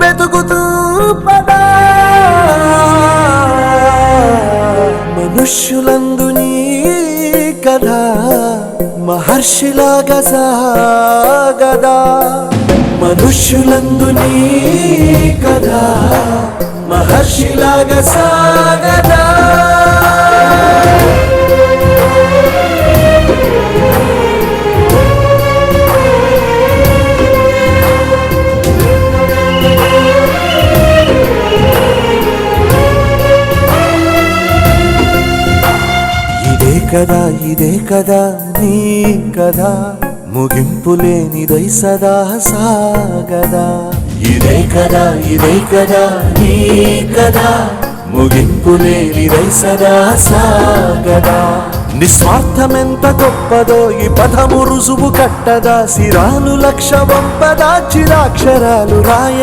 వెతుకుతూ పదా మనుష్యులందు నీ కథ మహర్షిలాగా సాగదా మనుష్యులందు నీ కథ మహర్షిలాగా సాగదా ఇదే కదా నీ కదా ముగింపులేనిదై సదా సాగదా ఇదే కదా నీ కదా ముగింపులేనిదై సదా సాగదా నిస్వార్థమెంత గొప్పదో ఈ పదము రుజువు కట్టదా సిరాలు లక్ష వంపదా చిరాక్షరాలు రాయ